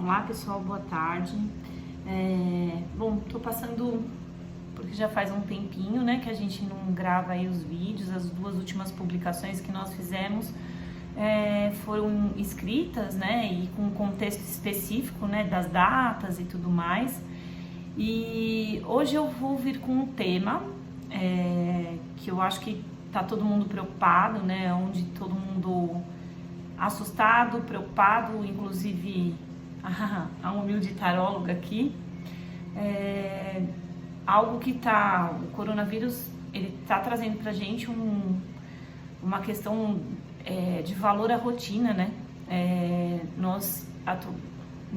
Olá pessoal, boa tarde. Bom, tô passando porque já faz um tempinho, né, que a gente não grava aí os vídeos. As duas últimas publicações que nós fizemos foram escritas, né, e com contexto específico, né, das datas e tudo mais. E hoje eu vou vir com um tema que eu acho que tá todo mundo preocupado, né, onde todo mundo assustado, preocupado, inclusive a humilde taróloga aqui. Algo que o coronavírus, ele tá trazendo pra gente uma questão de valor à rotina, né?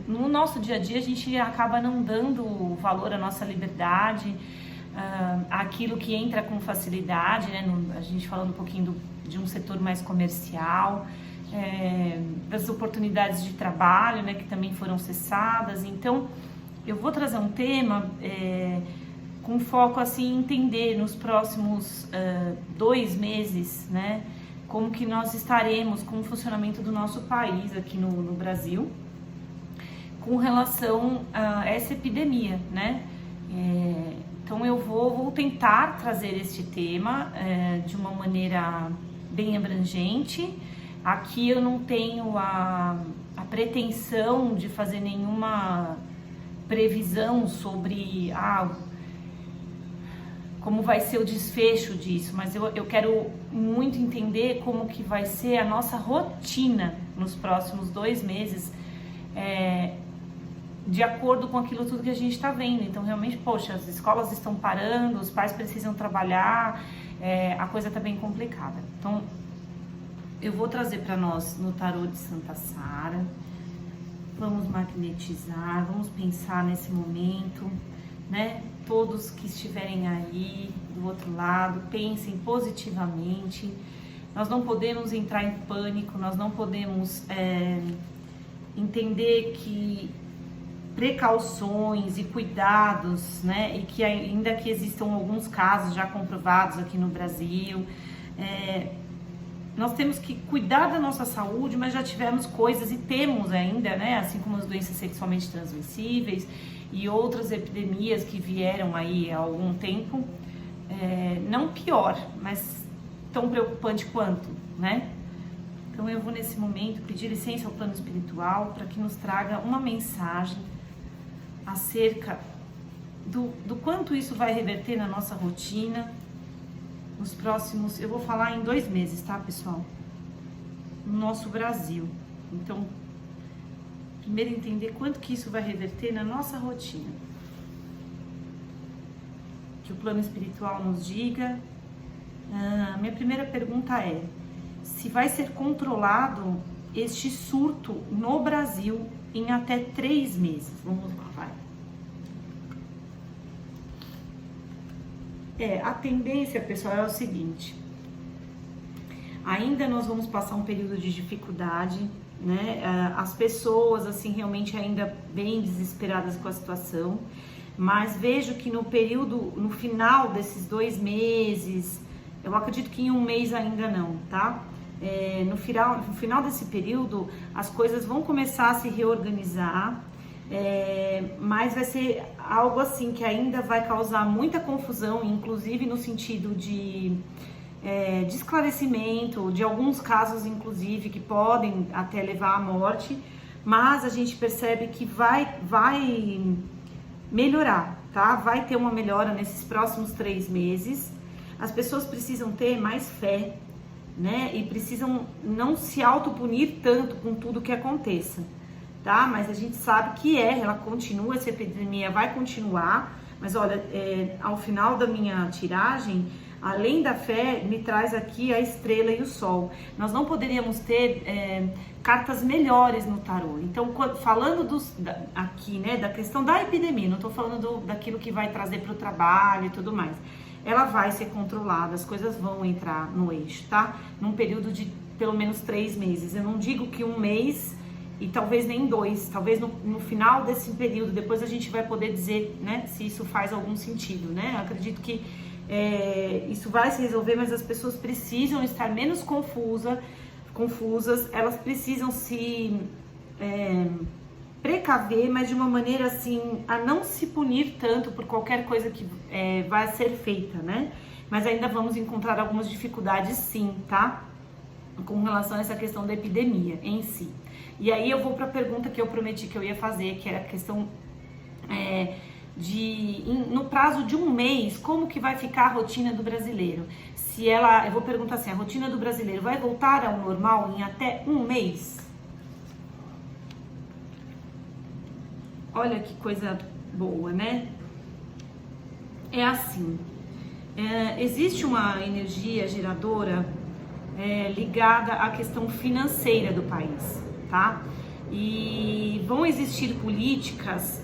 No nosso dia a dia a gente acaba não dando valor à nossa liberdade, aquilo que entra com facilidade, né? A gente falando um pouquinho de um setor mais comercial, das oportunidades de trabalho, né, que também foram cessadas. Então eu vou trazer um tema com foco assim em entender nos próximos 2 meses, né, como que nós estaremos com o funcionamento do nosso país aqui no Brasil com relação a essa epidemia, né? Então eu vou tentar trazer este tema de uma maneira bem abrangente. Aqui eu não tenho a pretensão de fazer nenhuma previsão sobre como vai ser o desfecho disso, mas eu quero muito entender como que vai ser a nossa rotina nos próximos 2 meses, de acordo com aquilo tudo que a gente está vendo. Então realmente, poxa, as escolas estão parando, os pais precisam trabalhar, a coisa está bem complicada. Então eu vou trazer para nós no tarô de Santa Sara. Vamos magnetizar, vamos pensar nesse momento, né? Todos que estiverem aí do outro lado, pensem positivamente. Nós não podemos entrar em pânico, nós não podemos entender que precauções e cuidados, né? E que ainda que existam alguns casos já comprovados aqui no Brasil, nós temos que cuidar da nossa saúde, mas já tivemos coisas e temos ainda, né? Assim como as doenças sexualmente transmissíveis e outras epidemias que vieram aí há algum tempo, não pior, mas tão preocupante quanto, né? Então eu vou nesse momento pedir licença ao plano espiritual para que nos traga uma mensagem acerca do quanto isso vai reverter na nossa rotina nos próximos, eu vou falar em 2 meses, tá, pessoal? No nosso Brasil. Então, primeiro entender quanto que isso vai reverter na nossa rotina. Que o plano espiritual nos diga. Minha primeira pergunta é: se vai ser controlado este surto no Brasil em até 3 meses? Vamos lá, vai. A tendência, pessoal, é o seguinte: ainda nós vamos passar um período de dificuldade, né? As pessoas, assim, realmente ainda bem desesperadas com a situação, mas vejo que no final desses 2 meses, eu acredito que em 1 mês ainda não, tá? No final desse período, as coisas vão começar a se reorganizar, mas vai ser algo assim que ainda vai causar muita confusão, inclusive no sentido de esclarecimento de alguns casos, inclusive, que podem até levar à morte, mas a gente percebe que vai melhorar, tá? Vai ter uma melhora nesses próximos 3 meses. As pessoas precisam ter mais fé, né? E precisam não se autopunir tanto com tudo que aconteça, tá? Mas a gente sabe que ela continua, essa epidemia vai continuar, mas olha, ao final da minha tiragem, além da fé, me traz aqui a estrela e o sol. Nós não poderíamos ter cartas melhores no tarô. Então, falando aqui, né, da questão da epidemia, não estou falando daquilo que vai trazer para o trabalho e tudo mais. Ela vai ser controlada, as coisas vão entrar no eixo, tá? Num período de pelo menos 3 meses. Eu não digo que 1 mês e talvez nem 2, talvez no final desse período, depois a gente vai poder dizer, né, se isso faz algum sentido, né? Eu acredito que isso vai se resolver, mas as pessoas precisam estar menos confusas, elas precisam se precaver, mas de uma maneira assim, a não se punir tanto por qualquer coisa que vai ser feita, né? Mas ainda vamos encontrar algumas dificuldades sim, tá? Com relação a essa questão da epidemia em si. E aí eu vou para a pergunta que eu prometi que eu ia fazer, que era a questão no prazo de um mês, como que vai ficar a rotina do brasileiro? Eu vou perguntar assim, a rotina do brasileiro vai voltar ao normal em até um mês? Olha que coisa boa, né? É assim, existe uma energia geradora ligada à questão financeira do país, tá? E vão existir políticas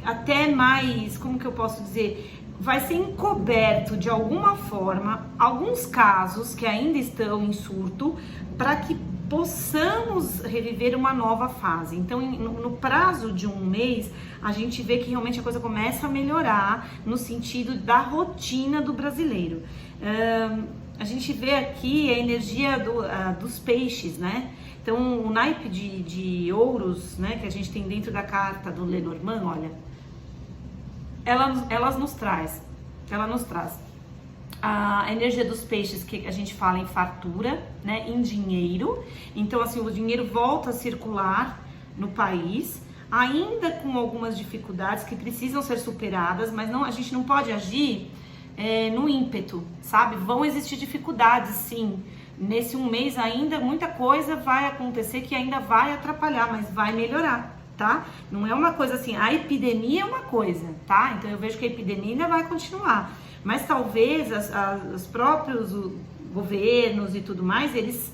até mais, como que eu posso dizer, vai ser encoberto de alguma forma alguns casos que ainda estão em surto para que possamos reviver uma nova fase. Então, no prazo de um mês, a gente vê que realmente a coisa começa a melhorar no sentido da rotina do brasileiro. A gente vê aqui a energia dos peixes, né? Então, o naipe de ouros, né, que a gente tem dentro da carta do Lenormand, olha, ela nos traz a energia dos peixes, que a gente fala em fartura, né, em dinheiro. Então, assim, o dinheiro volta a circular no país, ainda com algumas dificuldades que precisam ser superadas, mas a gente não pode agir no ímpeto, sabe? Vão existir dificuldades, sim. Nesse um mês ainda muita coisa vai acontecer que ainda vai atrapalhar, mas vai melhorar, tá? Não é uma coisa assim, a epidemia é uma coisa, tá? Então eu vejo que a epidemia ainda vai continuar, mas talvez os próprios governos e tudo mais, eles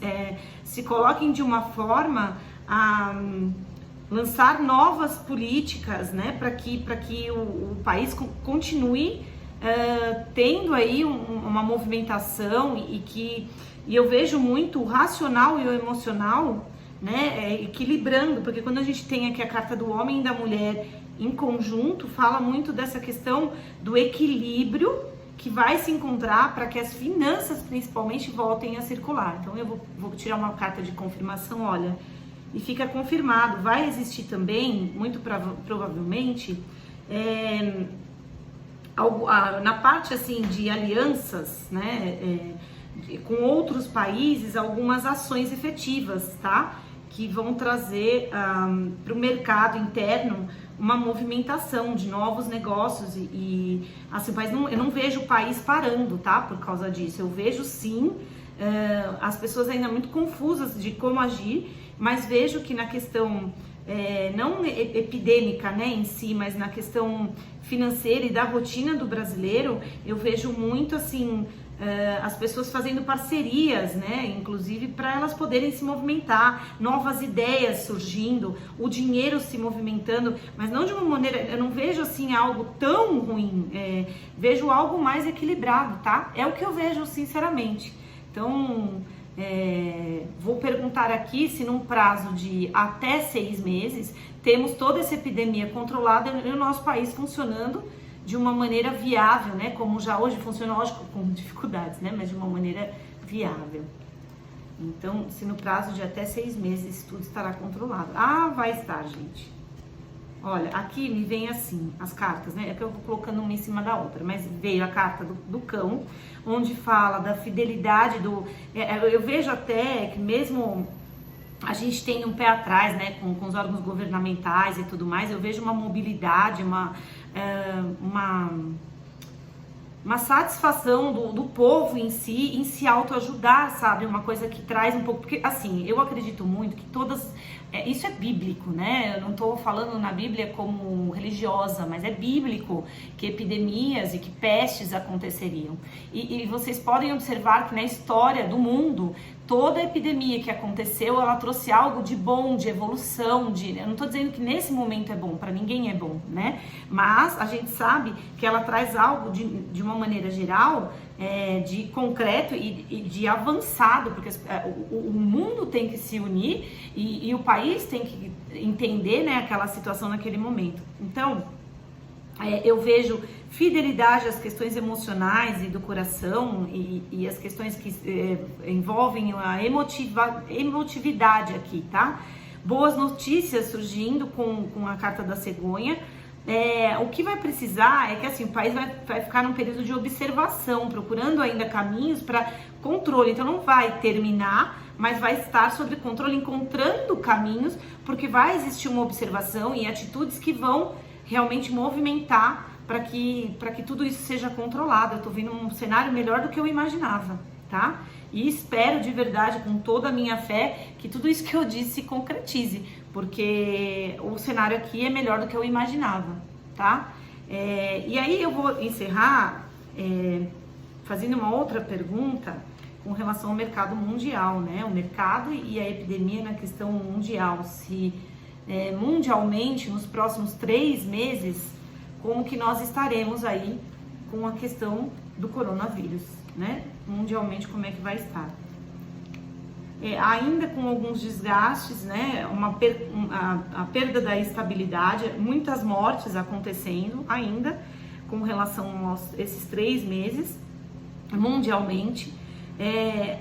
se coloquem de uma forma a lançar novas políticas, né? Para que o país continue tendo aí uma movimentação e eu vejo muito o racional e o emocional, né, equilibrando, porque quando a gente tem aqui a carta do homem e da mulher em conjunto, fala muito dessa questão do equilíbrio que vai se encontrar para que as finanças principalmente voltem a circular. Então eu vou tirar uma carta de confirmação, olha, e fica confirmado, vai existir também, muito provavelmente, na parte assim de alianças, né, com outros países, algumas ações efetivas, tá? Que vão trazer para o mercado interno uma movimentação de novos negócios e assim, mas eu não vejo o país parando, tá? Por causa disso, eu vejo sim as pessoas ainda muito confusas de como agir, mas vejo que na questão não epidêmica, né, em si, mas na questão financeira e da rotina do brasileiro, eu vejo muito assim as pessoas fazendo parcerias, né, inclusive para elas poderem se movimentar, novas ideias surgindo, o dinheiro se movimentando, mas não de uma maneira, eu não vejo assim algo tão ruim, vejo algo mais equilibrado, tá? É o que eu vejo sinceramente. Então, vou perguntar aqui se num prazo de até 6 meses temos toda essa epidemia controlada e o nosso país funcionando de uma maneira viável, né? Como já hoje funciona, lógico, com dificuldades, né? Mas de uma maneira viável. Então, se no prazo de até 6 meses tudo estará controlado. Ah, vai estar, gente. Olha, aqui me vem assim, as cartas, né? É que eu vou colocando uma em cima da outra, mas veio a carta do cão, onde fala da fidelidade eu vejo até que mesmo a gente tem um pé atrás, né, com os órgãos governamentais e tudo mais, eu vejo uma mobilidade, uma satisfação do povo em se autoajudar, sabe? Uma coisa que traz um pouco, porque assim, eu acredito muito que isso é bíblico, né? Eu não tô falando na Bíblia como religiosa, mas é bíblico que epidemias e que pestes aconteceriam. E vocês podem observar que na história do mundo, toda epidemia que aconteceu, ela trouxe algo de bom, de evolução, eu não tô dizendo que nesse momento é bom, para ninguém é bom, né? Mas a gente sabe que ela traz algo de uma maneira geral, de concreto e de avançado, porque o mundo tem que se unir e o país tem que entender, né, aquela situação naquele momento. Então, eu vejo fidelidade às questões emocionais e do coração e as questões que envolvem a emotividade aqui, tá? boas notícias surgindo com a carta da cegonha. O que vai precisar é que assim, o país vai ficar num período de observação, procurando ainda caminhos para controle. Então não vai terminar, mas vai estar sob controle, encontrando caminhos, porque vai existir uma observação e atitudes que vão realmente movimentar para que tudo isso seja controlado. Eu tô vendo um cenário melhor do que eu imaginava, tá? E espero de verdade, com toda a minha fé, que tudo isso que eu disse se concretize, porque o cenário aqui é melhor do que eu imaginava, tá? E aí eu vou encerrar fazendo uma outra pergunta com relação ao mercado mundial, né? O mercado e a epidemia na questão mundial. Se mundialmente, nos próximos 3 meses, como que nós estaremos aí com a questão do coronavírus, né? Mundialmente, como é que vai estar? Ainda com alguns desgastes, né? A perda da estabilidade, muitas mortes acontecendo ainda com relação a esses 3 meses mundialmente.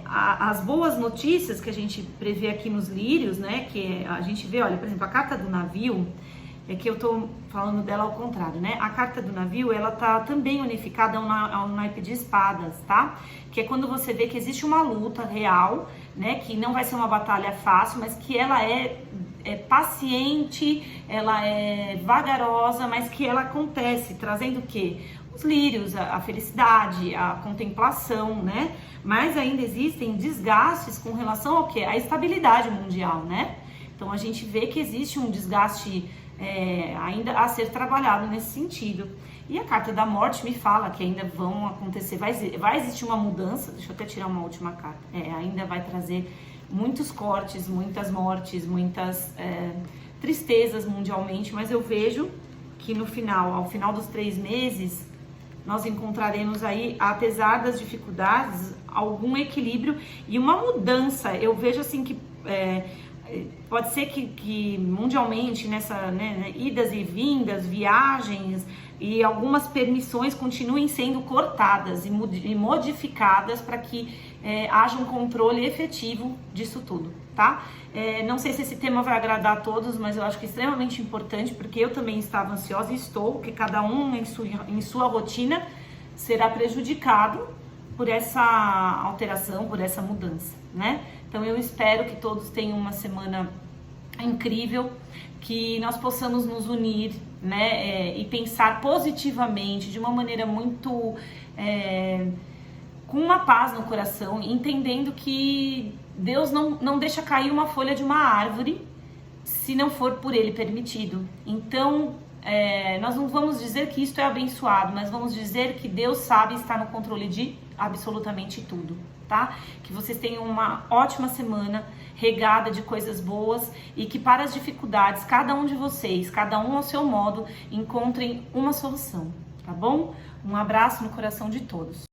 As boas notícias que a gente prevê aqui nos lírios, né? Que a gente vê, olha, por exemplo, a carta do navio, que eu tô falando dela ao contrário, né? A carta do navio, ela tá também unificada ao naipe de espadas, tá? Que é quando você vê que existe uma luta real, né? Que não vai ser uma batalha fácil, mas que ela é paciente, ela é vagarosa, mas que ela acontece, trazendo o quê? Os lírios, a felicidade, a contemplação, né? Mas ainda existem desgastes com relação ao quê? A estabilidade mundial, né? Então a gente vê que existe um desgaste ainda a ser trabalhado nesse sentido. E a carta da morte me fala que ainda vão acontecer, vai existir uma mudança. Deixa eu até tirar uma última carta. Ainda vai trazer muitos cortes, muitas mortes, muitas tristezas mundialmente, mas eu vejo que ao final dos 3 meses, nós encontraremos aí, apesar das dificuldades, algum equilíbrio e uma mudança. Eu vejo assim que pode ser que mundialmente, nessa idas e vindas, viagens e algumas permissões continuem sendo cortadas e modificadas para que haja um controle efetivo disso tudo, tá? Não sei se esse tema vai agradar a todos, mas eu acho que é extremamente importante, porque eu também estava ansiosa e estou, porque cada um em sua rotina será prejudicado por essa alteração, por essa mudança, né? Então eu espero que todos tenham uma semana incrível, que nós possamos nos unir, né, e pensar positivamente, de uma maneira muito com uma paz no coração, entendendo que Deus não deixa cair uma folha de uma árvore se não for por Ele permitido. Então nós não vamos dizer que isto é abençoado, mas vamos dizer que Deus sabe estar no controle de absolutamente tudo, tá? Que vocês tenham uma ótima semana, regada de coisas boas, e que para as dificuldades, cada um de vocês, cada um ao seu modo, encontrem uma solução, tá bom? Um abraço no coração de todos.